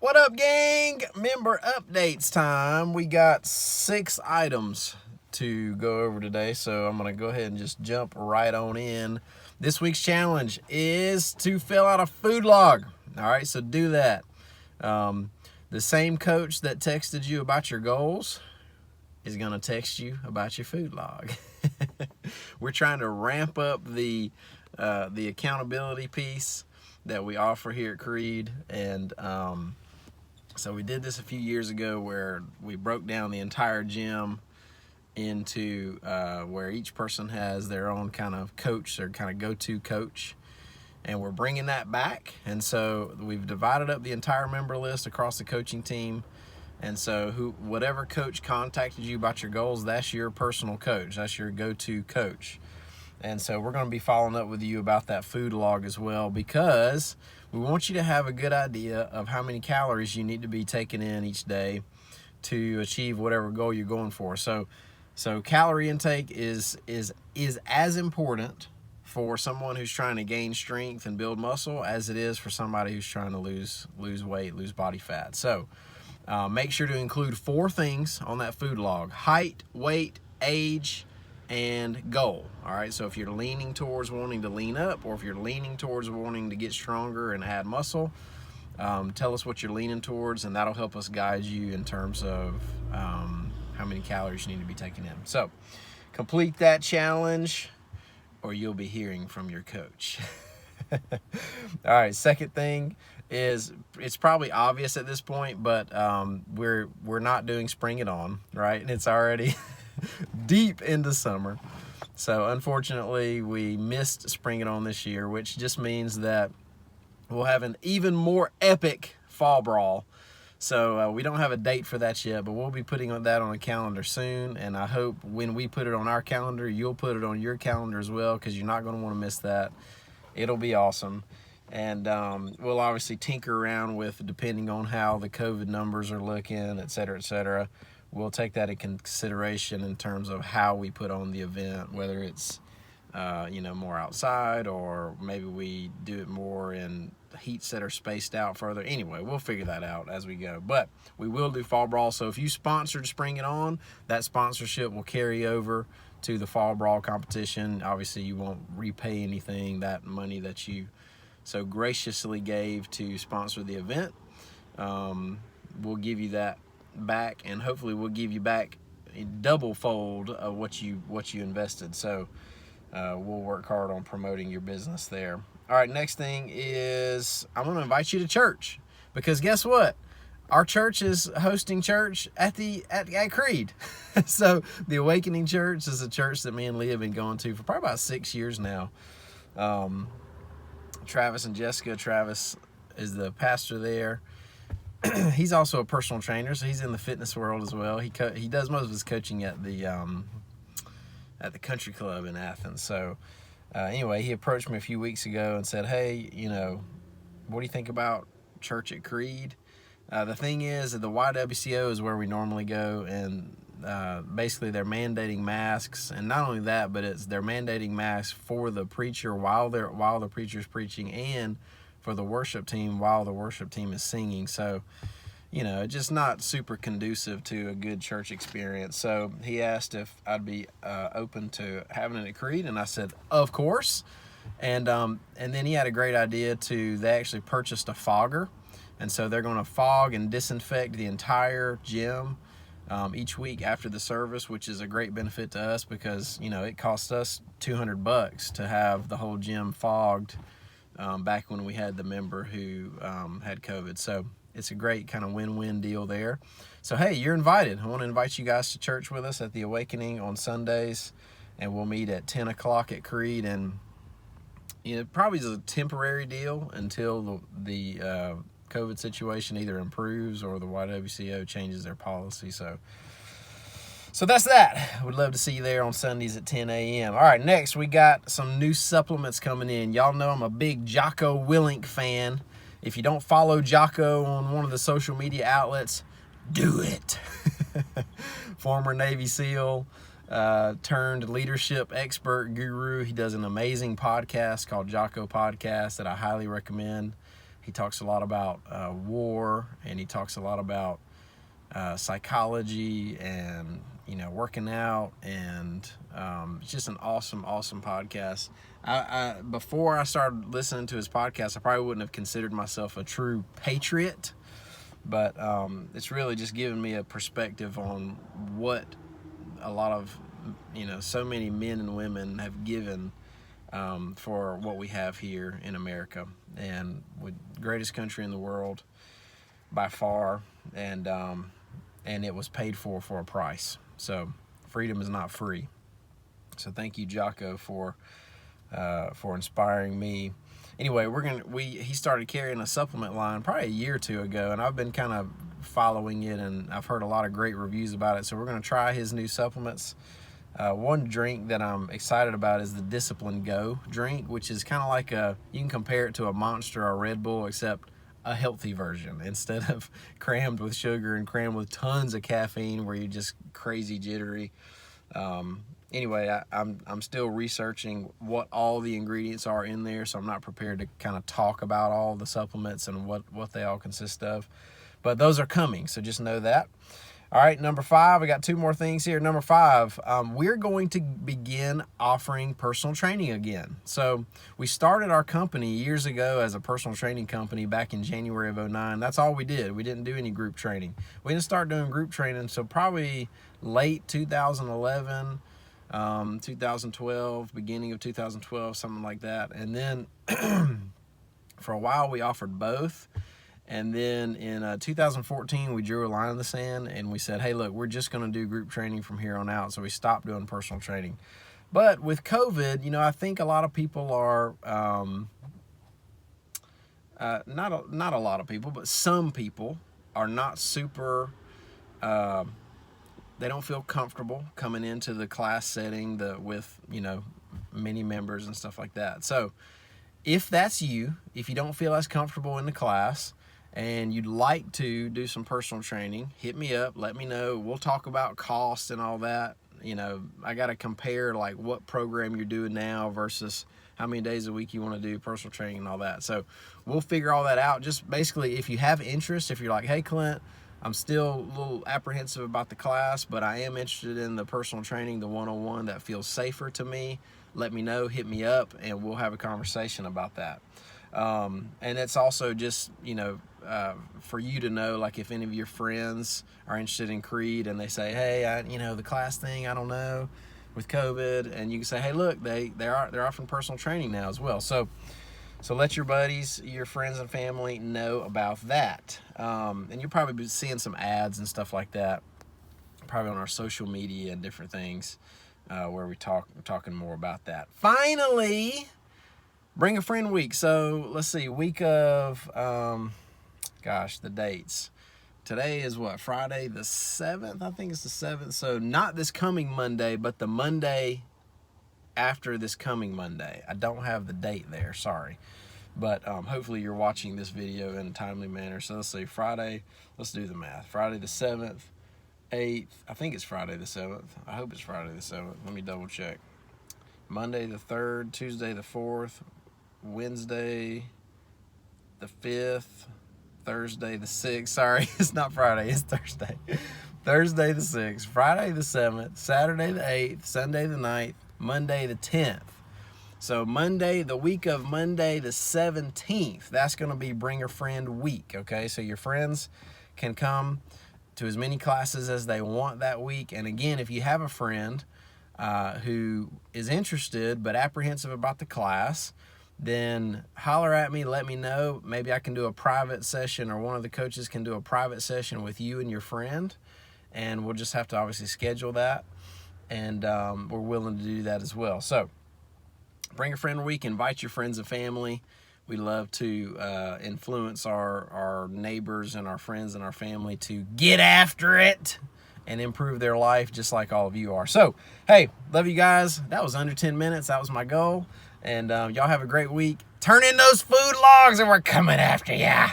What up, gang? Member updates time. We got 6 items to go over today, so I'm going to go ahead and just jump right on in. This week's challenge is to fill out a food log. All right, so do that. The same coach that texted you about your goals is going to text you about your food log. We're trying to ramp up the accountability piece that we offer here at Creed, and so we did this a few years ago where we broke down the entire gym into where each person has their own kind of coach, their kind of go-to coach, and we're bringing that back. And so we've divided up the entire member list across the coaching team. And so whatever coach contacted you about your goals, that's your personal coach. That's your go-to coach. And so we're going to be following up with you about that food log as well, because we want you to have a good idea of how many calories you need to be taking in each day to achieve whatever goal you're going for. So calorie intake is as important for someone who's trying to gain strength and build muscle as it is for somebody who's trying to lose weight, lose body fat. So make sure to include 4 things on that food log: height, weight, age, and goal. All right, so if you're leaning towards wanting to lean up, or if you're leaning towards wanting to get stronger and add muscle, tell us what you're leaning towards, and that'll help us guide you in terms of how many calories you need to be taking in. So complete that challenge, or you'll be hearing from your coach. All right, second thing is, it's probably obvious at this point, but we're not doing Spring It On, right? And it's already deep into summer. So unfortunately, we missed Spring It On this year, which just means that we'll have an even more epic fall brawl. So we don't have a date for that yet, but we'll be putting that on a calendar soon. And I hope when we put it on our calendar, you'll put it on your calendar as well, because you're not going to want to miss that. It'll be awesome. And we'll obviously tinker around with, depending on how the COVID numbers are looking, et cetera, et cetera. We'll take that into consideration in terms of how we put on the event, whether it's more outside, or maybe we do it more in heats that are spaced out further. Anyway, we'll figure that out as we go. But we will do Fall Brawl. So if you sponsored Spring It On, that sponsorship will carry over to the Fall Brawl competition. Obviously, you won't repay anything, that money that you so graciously gave to sponsor the event. We'll give you that back, and hopefully we'll give you back a double fold of what you invested. So we'll work hard on promoting your business there. All right, next thing is, I'm going to invite you to church, because guess what? Our church is hosting church at Creed. So the Awakening Church is a church that me and Leah have been going to for probably about 6 years now. Travis and Jessica. Travis is the pastor there. He's also a personal trainer, so he's in the fitness world as well. He does most of his coaching at the country club in Athens. So anyway, he approached me a few weeks ago and said, hey, what do you think about church at Creed? The thing is that the YWCO is where we normally go, and basically they're mandating masks. And not only that, but they're mandating masks for the preacher while the preacher's preaching, and for the worship team while the worship team is singing. So, just not super conducive to a good church experience. So he asked if I'd be open to having it at Creed, and I said, of course. And then he had a great idea they actually purchased a fogger, and so they're going to fog and disinfect the entire gym each week after the service, which is a great benefit to us, because it cost us $200 to have the whole gym fogged back when we had the member who had COVID. So it's a great kind of win-win deal there. So hey, you're invited. I want to invite you guys to church with us at the Awakening on Sundays, and we'll meet at 10 o'clock at Creed. And probably is a temporary deal until the COVID situation either improves or the YWCO changes their policy. So that's that. We'd love to see you there on Sundays at 10 a.m. All right, next we got some new supplements coming in. Y'all know I'm a big Jocko Willink fan. If you don't follow Jocko on one of the social media outlets, do it. Former Navy SEAL, turned leadership expert guru. He does an amazing podcast called Jocko Podcast that I highly recommend. He talks a lot about war, and he talks a lot about psychology and, working out, and it's just an awesome podcast. Before I started listening to his podcast, I probably wouldn't have considered myself a true patriot, but it's really just given me a perspective on what a lot of, so many men and women have given for what we have here in America, and with greatest country in the world by far, and it was paid for a price. So freedom is not free. So thank you, Jocko, for inspiring me. Anyway, he started carrying a supplement line probably a year or two ago, and I've been kind of following it, and I've heard a lot of great reviews about it. So we're going to try his new supplements. One drink that I'm excited about is the Discipline Go drink, which is kind of like you can compare it to a Monster or Red Bull, except a healthy version instead of crammed with sugar and crammed with tons of caffeine where you're just crazy jittery. Anyway, I'm still researching what all the ingredients are in there, so I'm not prepared to kind of talk about all the supplements and what they all consist of. But those are coming, so just know that. All right, number 5, I got 2 more things here. Number 5, we're going to begin offering personal training again. So we started our company years ago as a personal training company back in January of 2009. That's all we did. We didn't do any group training. We didn't start doing group training until probably late 2011, 2012, beginning of 2012, something like that. And then for a while we offered both. And then in 2014, we drew a line in the sand and we said, hey, look, we're just going to do group training from here on out. So we stopped doing personal training. But with COVID, I think a lot of people are, not a lot of people, but some people are not super, they don't feel comfortable coming into the class setting with, many members and stuff like that. So if that's you, if you don't feel as comfortable in the class, and you'd like to do some personal training, hit me up, let me know. We'll talk about cost and all that. I got to compare like what program you're doing now versus how many days a week you want to do personal training and all that. So we'll figure all that out. Just basically, if you have interest, if you're like, hey, Clint, I'm still a little apprehensive about the class, but I am interested in the personal training, the one-on-one that feels safer to me, let me know, hit me up, and we'll have a conversation about that. And it's also just, for you to know, like if any of your friends are interested in Creed and they say, hey, the class thing, I don't know, with COVID, and you can say, hey, look, they're offering personal training now as well. So let your buddies, your friends and family know about that. And you'll probably be seeing some ads and stuff like that, probably on our social media and different things, where we're talking more about that. Finally, Bring a Friend week. So let's see, week of, the dates. Today is what, Friday the 7th? I think it's the 7th. So not this coming Monday, but the Monday after this coming Monday. I don't have the date there, sorry. But hopefully you're watching this video in a timely manner. So let's see, Friday, let's do the math. Friday the 7th, 8th, I think it's Friday the 7th. I hope it's Friday the 7th. Let me double check. Monday the 3rd, Tuesday the 4th, Wednesday the 5th, Thursday the 6th. Sorry, it's not Friday, it's Thursday. Thursday the 6th, Friday the 7th, Saturday the 8th, Sunday the 9th, Monday the 10th. So Monday, the week of Monday the 17th, that's going to be Bring a Friend week, okay? So your friends can come to as many classes as they want that week. And again, if you have a friend who is interested but apprehensive about the class, then holler at me, let me know. Maybe I can do a private session, or one of the coaches can do a private session with you and your friend, and we'll just have to obviously schedule that, and we're willing to do that as well. So Bring a Friend week, invite your friends and family. We love to influence our neighbors and our friends and our family to get after it and improve their life just like all of you are. So, hey, love you guys. That was under 10 minutes. That was my goal. And y'all have a great week. Turn in those food logs and we're coming after ya.